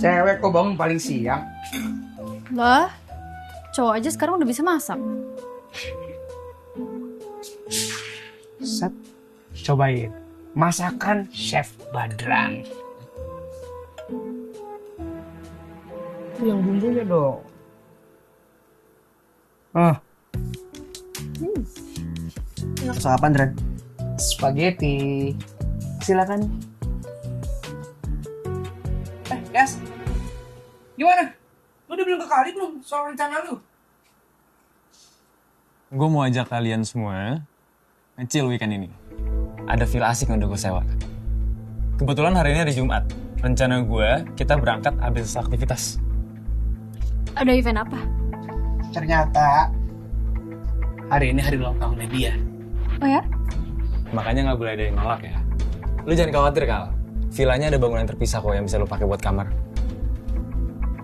Cewek kok bangun paling siang? Lah, cowok aja sekarang udah bisa masak. Set, cobain masakan Chef Badran. Itu yang bumbunya dong. Masak apa, Dran? Spaghetti. Silakan. Yas, gimana? Lu udah bilang ke Kali belum soal rencana lu? Gue mau ajak kalian semua nge-chill weekend ini. Ada villa asik yang udah gue sewa. Kebetulan hari ini hari Jumat. Rencana gue, kita berangkat habis aktivitas. Ada event apa? Ternyata hari ini hari ulang tahunnya dia. Oh ya? Makanya nggak boleh ada yang nolak ya. Lu jangan khawatir, Kal. Villanya ada bangunan terpisah kok yang bisa lu pakai buat kamar.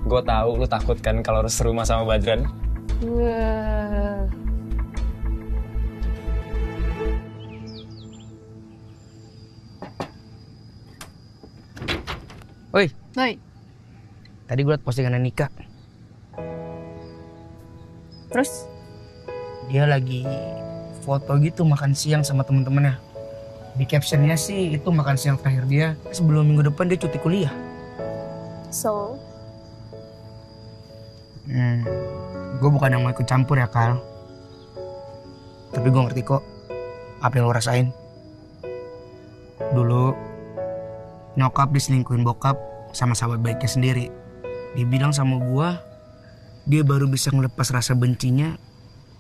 Gue tahu lu takut kan kalau harus serumah sama Badran. Wah. Woi, Baik. tadi gue liat postingan Nika. Terus? Dia lagi foto gitu makan siang sama temen-temennya. Di captionnya sih itu makan siang terakhir dia sebelum minggu depan dia cuti kuliah. So? Gue bukan yang mau ikut campur ya, Kal. Tapi gue ngerti kok apa yang lo rasain. Dulu nyokap diselingkuhin bokap sama sahabat baiknya sendiri. Dia bilang sama gue, dia baru bisa ngelepas rasa bencinya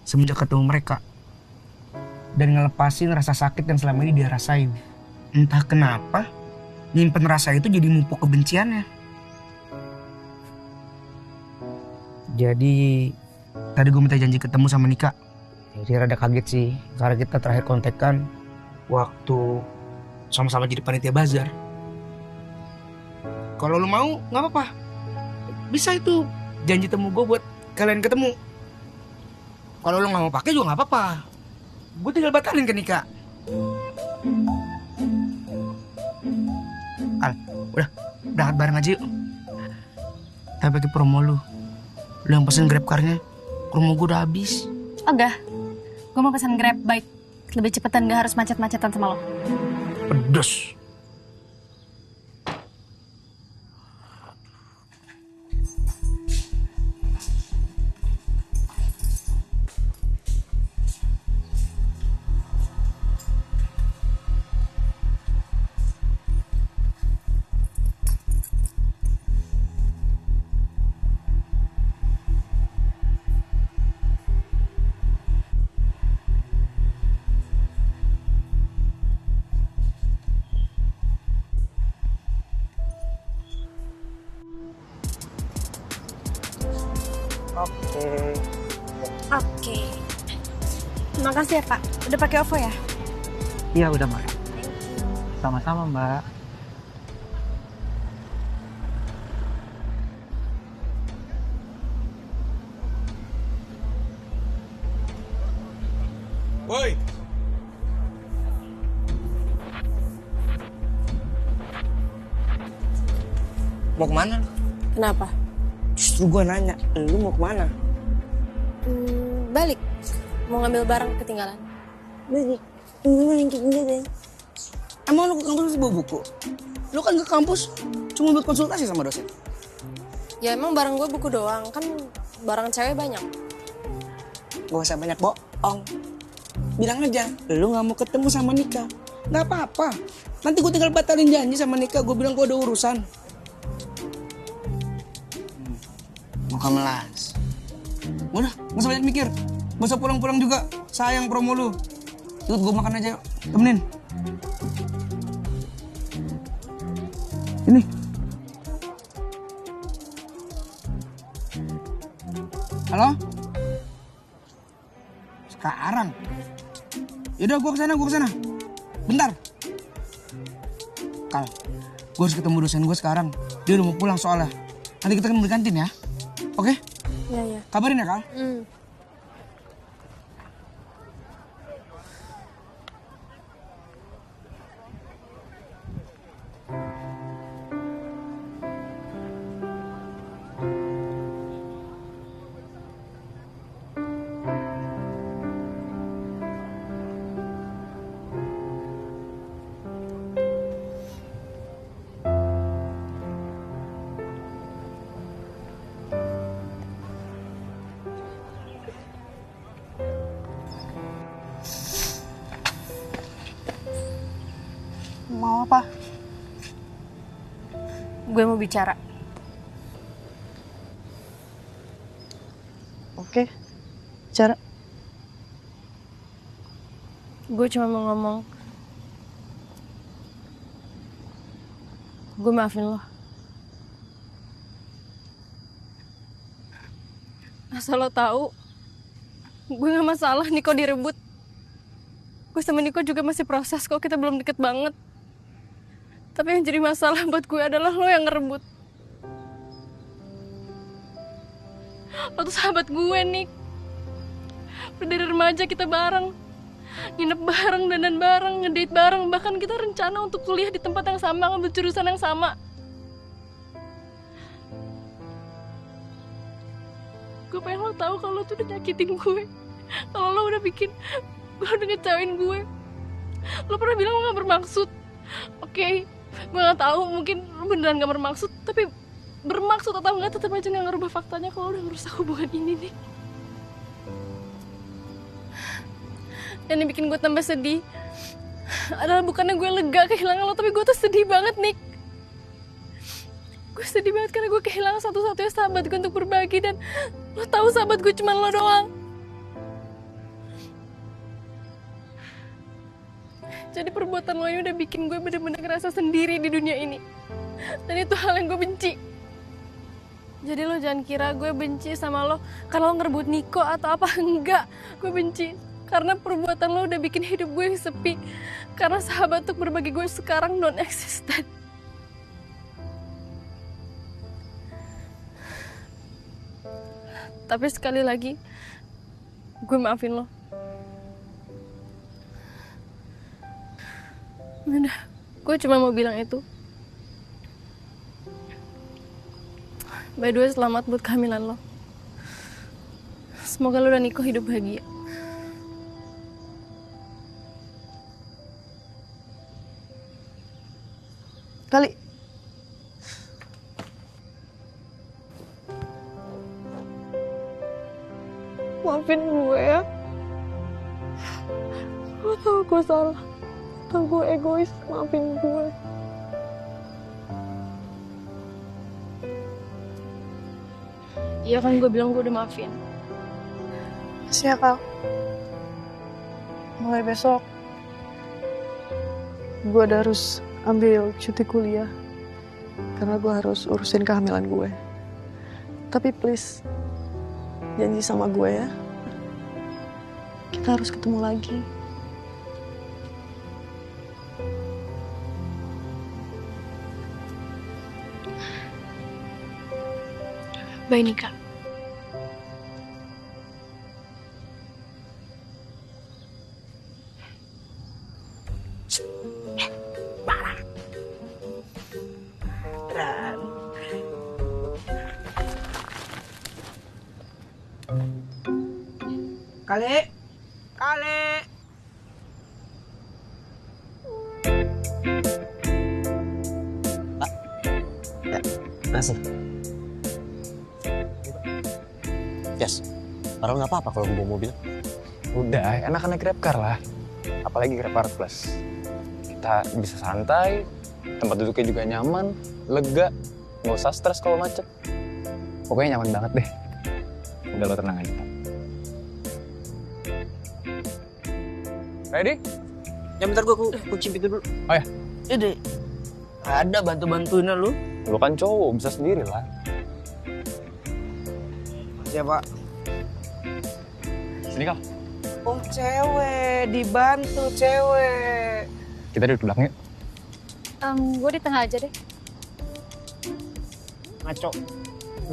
semenjak ketemu mereka. Dan ngelepasin rasa sakit yang selama ini dia rasain. Entah kenapa, nyimpen rasa itu jadi mupuk kebenciannya. Jadi, tadi gue minta janji ketemu sama Nika. Dia rada kaget sih, karena kita terakhir kontekan waktu sama-sama jadi panitia bazar. Kalau lu mau, nggak apa-apa. Bisa itu janji temu gue buat kalian ketemu. Kalau lu nggak mau pakai juga nggak apa-apa. Gue tinggal batalin ke Nika. Al, udah berangkat bareng aja yuk. Tapi pakai promo lu. Lu yang pesen Grab car-nya, promo gue udah habis. Agak. Gue mau pesan Grab Bike. Lebih cepetan, gak harus macet-macetan sama lo. Pedes. Oke. Makasih ya, Pak. Udah pakai OVO ya? Iya udah Mbak. Sama-sama Mbak. Woi! Mau kemana lu? Kenapa? Justru gue nanya, lu mau kemana? Balik. Mau ngambil barang ketinggalan. Balik. Deh. Emang lu ke kampus bawa buku? Lu kan ke kampus cuma buat konsultasi sama dosen. Ya emang barang gue buku doang. Kan barang cewek banyak. Gak usah banyak bohong. Bilang aja, lu gak mau ketemu sama Nika. Gak apa-apa. Nanti gue tinggal batalin janji sama Nika. Gue bilang gue ada urusan. Mau ke melas. Udah, gak usah banyak mikir. Gak usah pulang-pulang juga. Sayang promo lu. Ikut gue makan aja yuk. Temenin. Ini. Halo? Sekarang? Yaudah gue kesana. Bentar. Kal, gue harus ketemu dosen gue sekarang. Dia udah mau pulang soalnya. Nanti kita ketemu di kantin ya. Oke? Iya. Kabarin ya, Kal? Mau apa? Gue mau bicara. Oke, bicara. Gue cuma mau ngomong. Gue maafin lo. Asal lo tahu, gue gak masalah Niko direbut. Gue sama Niko juga masih proses kok, kita belum deket banget. Tapi yang jadi masalah buat gue adalah lo yang ngerebut. Lo tuh sahabat gue, Nik. Udah dari remaja kita bareng. Nginep bareng, dandan bareng, ngedate bareng. Bahkan kita rencana untuk kuliah di tempat yang sama, ngambil jurusan yang sama. Gue pengen lo tahu kalau lo tuh udah nyakitin gue. Kalau lo udah bikin, gue udah ngecewain gue. Lo pernah bilang lo gak bermaksud. Oke, gue gak tahu, mungkin lo beneran gak bermaksud. Tapi bermaksud atau enggak, tetap aja gak ngerubah faktanya kalau udah ngerusak hubungan ini nih. Dan yang bikin gue tambah sedih adalah bukannya gue lega kehilangan lo, tapi gue tuh sedih banget, Nik. Gue sedih banget karena gue kehilangan satu-satunya sahabat gue untuk berbagi. Dan lo tahu sahabat gue cuma lo doang. Jadi perbuatan lo ini udah bikin gue bener-bener ngerasa sendiri di dunia ini. Dan itu hal yang gue benci. Jadi lo jangan kira gue benci sama lo karena lo ngerebut Niko atau apa. Enggak, gue benci karena perbuatan lo udah bikin hidup gue sepi. Karena sahabat untuk berbagi gue sekarang non-existent. Tapi sekali lagi, gue maafin lo. Udah, gue cuma mau bilang itu. By the way, selamat buat kehamilan lo. Semoga lo dan Niko hidup bahagia. Kali. Maafin gue ya. Gue tau gue salah. Tau gue egois. Maafin gue. Iya kan gue bilang gue udah maafin. Makasih ya, Kal. Mulai besok, gue harus ambil cuti kuliah. Karena gue harus urusin kehamilan gue. Tapi please, janji sama gue ya. Kita harus ketemu lagi. Bye, Nika. Kali. Kali. Masih. Yes, padahal nggak apa-apa kalau bawa mobil. Udah, enak-enak Grab car lah. Apalagi Grab Car Plus. Kita bisa santai, tempat duduknya juga nyaman, lega, nggak usah stres kalau macet. Pokoknya nyaman banget deh. Udah lo tenang aja. Ready? Ya bentar gue kunci pintu dulu. Oh ya? Ya deh. Ada bantu-bantuinnya lu. Lo kan cowok, bisa sendiri lah. Siapa? Sini Kal, Oh cewek, dibantu cewek. kita duduk belakang yuk. Gue di tengah aja deh. Ngaco.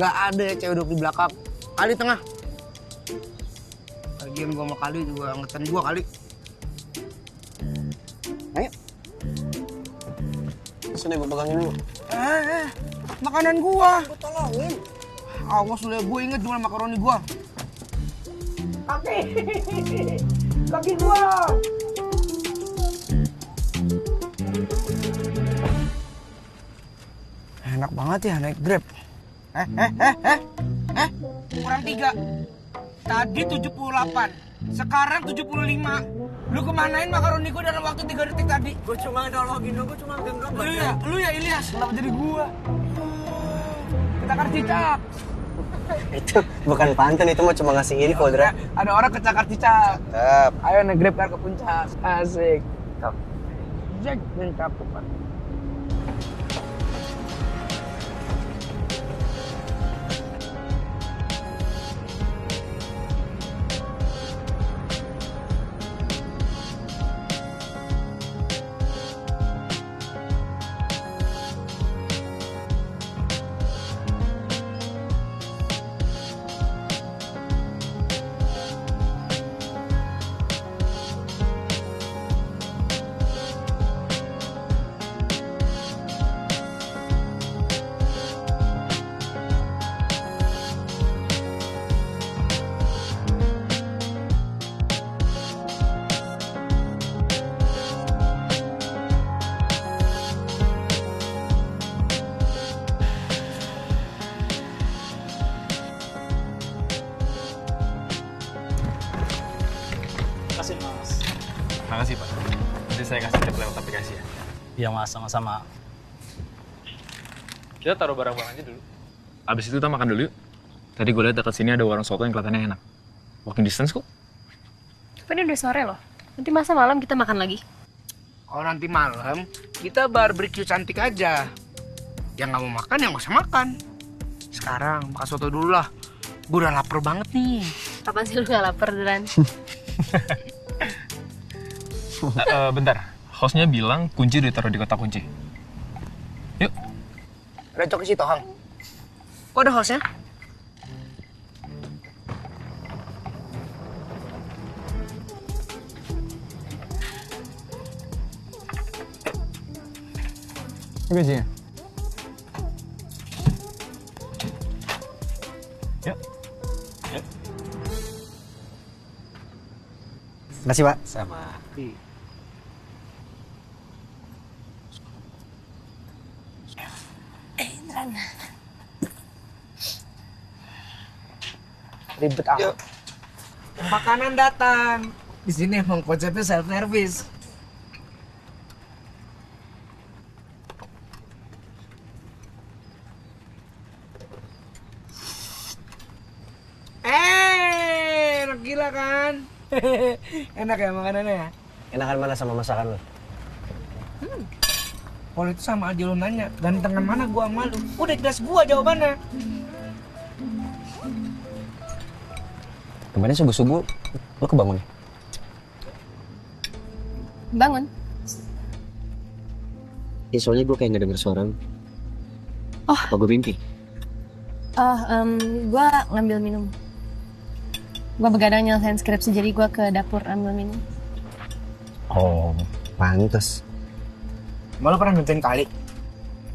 Gak ada ya cewek duduk di belakang. Kali tengah. Lagian gua sama Kali juga angkatan gua Kali. Ayo. Sini gue pegangin dulu. Makanan gua. Gue tolongin. Awas lu ya, gue inget jual makaroni gua. Kaki. Kaki gua. Enak banget ya naik Grab. Kurang 3. Tadi 78. Sekarang 75. Lu kemanain makaroni gua dalam waktu 3 detik tadi? Gue cuma nolongin lo, gue cuma genggam. Lu ya Ilyas, kenapa jadi gua? Kecakar cicak. Itu bukan pantun, itu mah cuma ngasih info, Dra. Ada orang kecakar cicak. Tetap. Ayo naik Grab car ke puncak. Asik. Jack dan cakupan. Makasih Mas. Makasih Pak. Nanti saya kasih tip lewat aplikasi ya. Iya Mas, sama-sama. Kita taruh barang-barang aja dulu. Abis itu kita makan dulu yuk. Tadi gue lihat dekat sini ada warung soto yang kelihatannya enak. Walking distance kok. Tapi ini udah sore loh. Nanti masa malam kita makan lagi. Kalau nanti malam kita barbecue cantik aja. Yang nggak mau makan yang nggak usah makan. Sekarang makan soto dulu lah. Gue udah lapar banget nih. Kapan sih lu gak lapar, Dran? Bentar. Hostnya bilang kunci ditaruh di kotak kunci. Yuk. Ada coki si Tohang. Kok ada hostnya? Ini gajinya. Yuk. Makasih, Pak. Sama. Ribet amat. Makanan datang. Di sini emang konsepnya self service. Enak gila kan? Enak ya makanannya ya? Enakan mana sama masakan lo? Kalau itu sama aja lo nanya, gantengan mana gua sama lu? Udah jelas gua jawabannya. Kemarin subuh-subuh lo kebangun ya? Bangun. Ya, soalnya gue kayak nggak denger suara lo. Oh. Apa gue mimpi? Oh, gue ngambil minum. Gue begadang nyelesain skripsi, jadi gue ke dapur ambil minum. Oh, pantes. Malu pernah nentuin kali?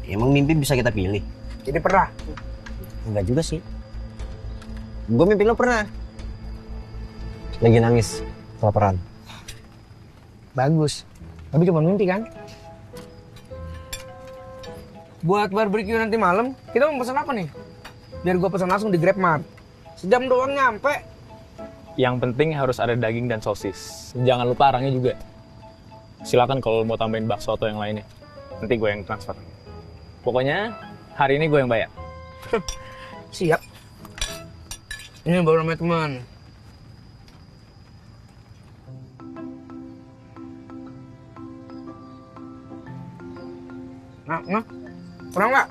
Emang mimpi bisa kita pilih? Jadi pernah? Enggak juga sih. Gue mimpi lo pernah. Lagi nangis, kelaparan. Bagus. Tapi cuma mimpi kan? Buat barbecue nanti malam, kita mau pesan apa nih? Biar gua pesan langsung di GrabMart. Sejam doang nyampe. Yang penting harus ada daging dan sosis. Jangan lupa arangnya juga. Silakan kalau mau tambahin bakso atau yang lainnya. Nanti gue yang transfer. Pokoknya hari ini gue yang bayar. Siap. Ini baru namanya teman. Nah, kurang nggak?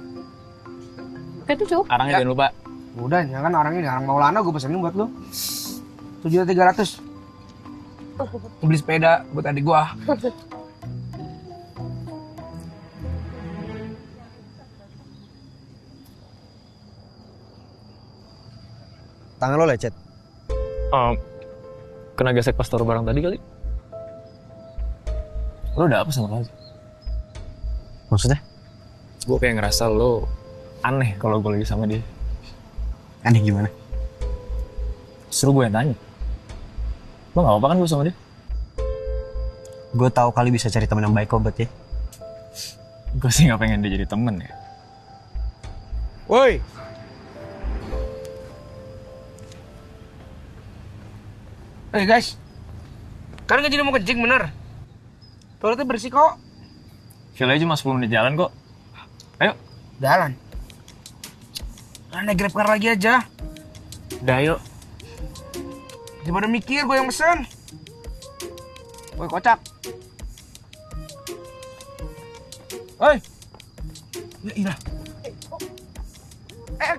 Oke, itu cukup. Arangnya Ya. jangan lupa. Udah, ya kan orang ini orang Maulana gue pesenin buat lu. 7.300.000. Beli sepeda buat adik gua. Tangan lo lecet. Kena gesek pas taruh barang tadi kali. Lo udah apa sama Kazi? Maksudnya? Gue kayak ngerasa lo aneh kalau gue lagi sama dia. Aneh gimana? Suruh gue yang tanya. Lo gak apa-apa kan gue sama dia? Gue tahu kali bisa cari teman yang baik kok buat ya. Gue sih gak pengen dia jadi temen ya. Woi. Hey guys. Kan gak jadi mau kencing bener. Toiletnya bersih kok. Villa cuma 10 menit jalan kok. Ayo. Jalan. Naik GrabCar lagi aja. Udah yuk. Daripada mikir gue yang pesen. Woi kocak. Oi. Ya ilah.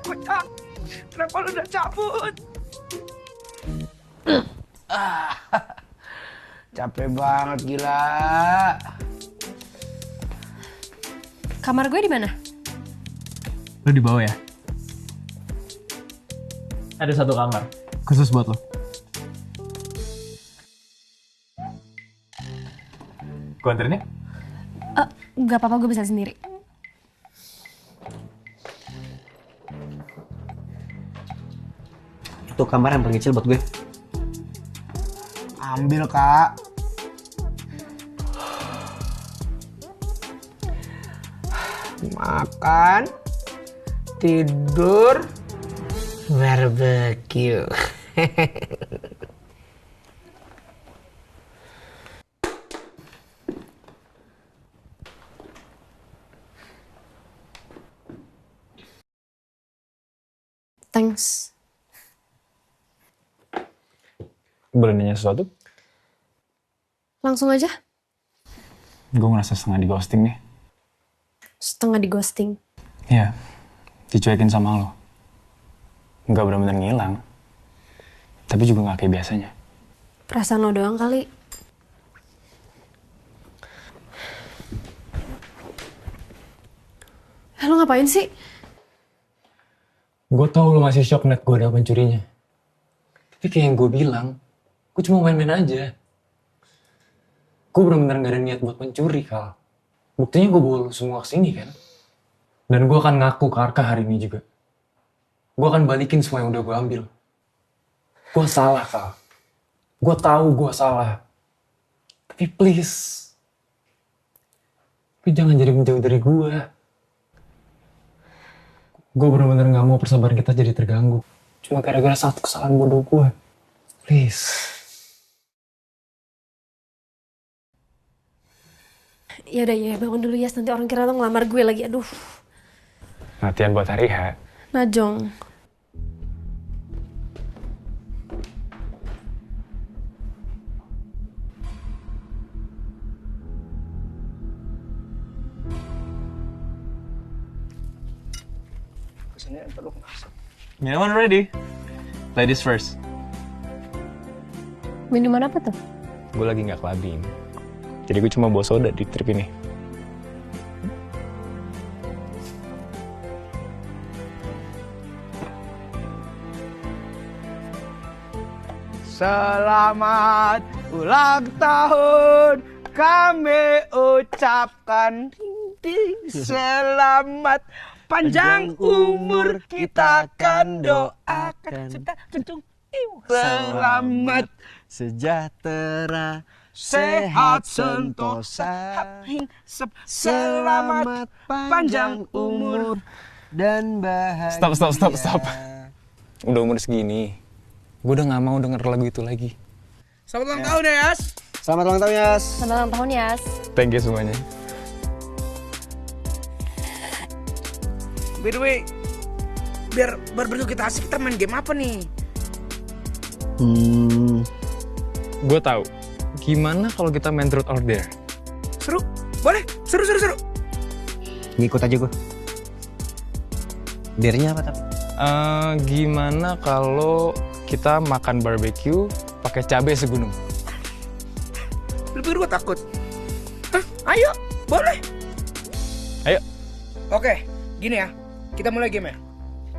Kocak. Kenapa lu udah cabut? Capek banget gila. Kamar gue di mana? Lu di bawah ya? Ada satu kamar. Khusus buat lo. Gue anterin ya? Gak apa-apa, gue bisa sendiri. Itu kamar yang paling kecil buat gue. Ambil kak. Makan, tidur, barbecue. Thanks. Boleh nanya sesuatu? Langsung aja. Gue ngerasa setengah di ghosting nih. Setengah di ghosting. Iya, dicuekin sama lo. Nggak benar-benar ngilang. Tapi juga nggak kayak biasanya. Perasaan lo doang kali. Lo ngapain sih? Gue tau lo masih shock net gue udah pencurinya. Tapi kayak yang gue bilang, gue cuma main-main aja. Gue benar-benar gak ada niat buat mencuri, Kal. Buktinya gue bawa lo semua kesini kan. Dan gue akan ngaku ke Arka hari ini juga. Gue akan balikin semua yang udah gue ambil. Gue salah, Kal. Gue tahu gue salah. Tapi please. Tapi jangan jadi menjauh dari gue. Gue bener-bener gak mau persahabatan kita jadi terganggu. Cuma gara-gara satu kesalahan bodoh gue. Please. Yaudah, ya bangun dulu ya. Nanti orang kira lo ngelamar gue lagi. Aduh. Latihan buat hari H. Najong. Minuman ready. Ladies first. Minuman apa tuh? Gue lagi gak clubbing. Jadi gue cuma bawa soda di trip ini. Selamat ulang tahun kami ucapkan. Selamat panjang umur kita akan doakan. Selamat sejahtera, sehat sentosa. Selamat panjang umur dan bahagia. Stop. Udah umur segini. Gue udah gak mau denger lagu itu lagi. Selamat ulang tahun ya, Yas. Selamat ulang tahun, Yas. Selamat ulang tahun, Yas. Thank you semuanya. By the way, biar berdua kita asik, kita main game apa nih? Gue tahu. Gimana kalau kita main truth or dare? Seru, boleh? Seru. Ngikut aja gue. Dare-nya apa tapi? Gimana kalau kita makan barbecue pakai cabai segunung? Lebih gue takut. Hah? Ayo, boleh. Ayo. Oke, gini ya. Kita mulai game ya.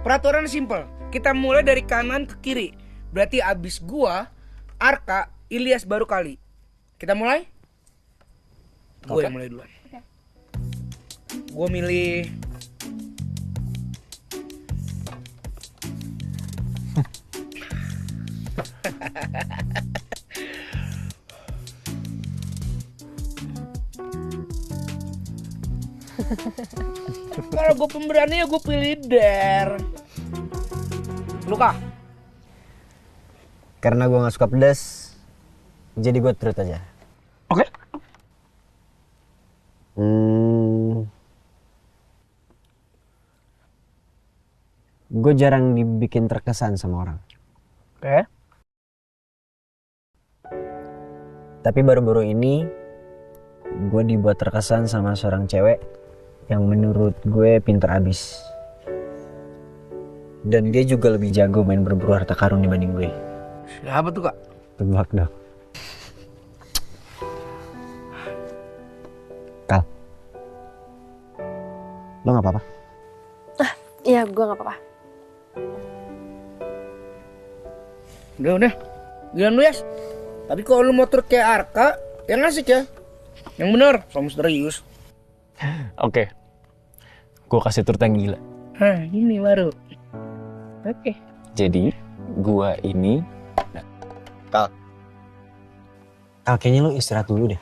Peraturan simple. Kita mulai dari kanan ke kiri. Berarti abis gua, Arka, Ilyas baru kali. Kita mulai? Gue yang mulai duluan. Gue milih kalau gue pemberani ya gue pilih dare. Luka. Karena gue gak suka pedas, Jadi gue truth aja. Oke. Gue jarang dibikin terkesan sama orang. Oke. Tapi baru-baru ini gue dibuat terkesan sama seorang cewek yang menurut gue pinter abis. Dan dia juga lebih jago main berburu harta karun dibanding gue. Siapa tuh, Kak? Tebak dong. Kal, lo gak apa-apa? Iya, gue gak apa-apa. Udah. Giliran lu, Yas. Tapi kalau lu mau turut kayak Arka, yang asik ya. Yang bener, so misterius. Oke. Gue kasih turut yang gila. Hah, ini baru. Oke. Jadi, gua ini... Kal, kayaknya lo istirahat dulu deh.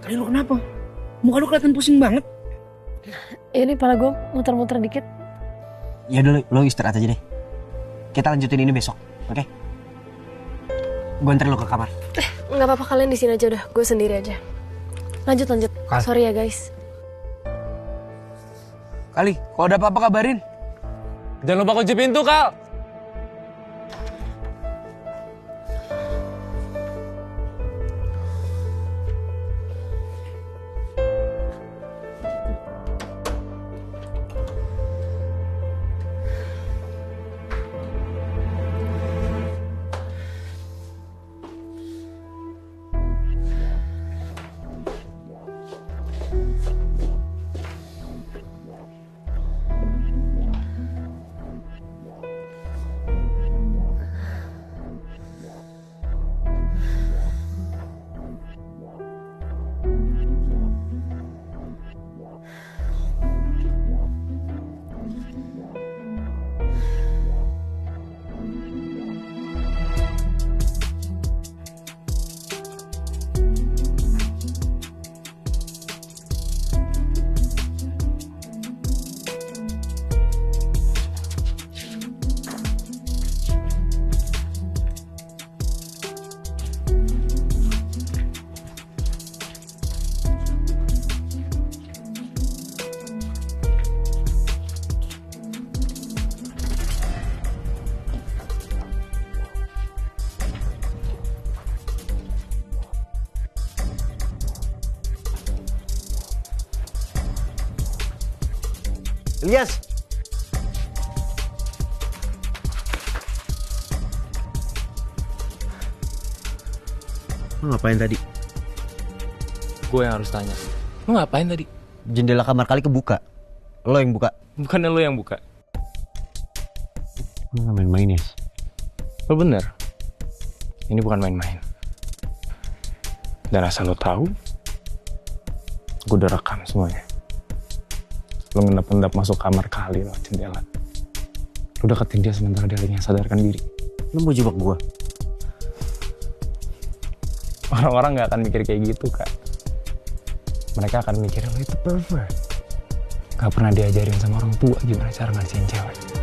Tadi lu kenapa? Muka lu kelihatan pusing banget. Ini pala gue muter-muter dikit. Ya dulu, lo istirahat aja deh. Kita lanjutin ini besok, oke? Gue anterin lo ke kamar. Nggak apa-apa, kalian di sini aja udah. Gue sendiri aja. Lanjut. Kal. Sorry ya guys. Kali, kalau ada apa-apa kabarin. Jangan lupa kunci pintu, Kal! Ilyas! Lo ngapain tadi? Gue yang harus tanya. Lu ngapain tadi? Jendela kamar kali kebuka. Lo yang buka. Bukannya lu yang buka. Lo gak main-main ya? Lo bener. Ini bukan main-main. Dan asal lo tahu, gue udah rekam semuanya. Lo ngendap-ngendap masuk kamar kali lewat jendela. Lo deketin dia sementara dia lagi sadarkan diri. Lo mau jebak gua? Orang-orang gak akan mikir kayak gitu, Kak. Mereka akan mikir lo itu pervert. Gak pernah diajarin sama orang tua gimana cara ngasihin cewek.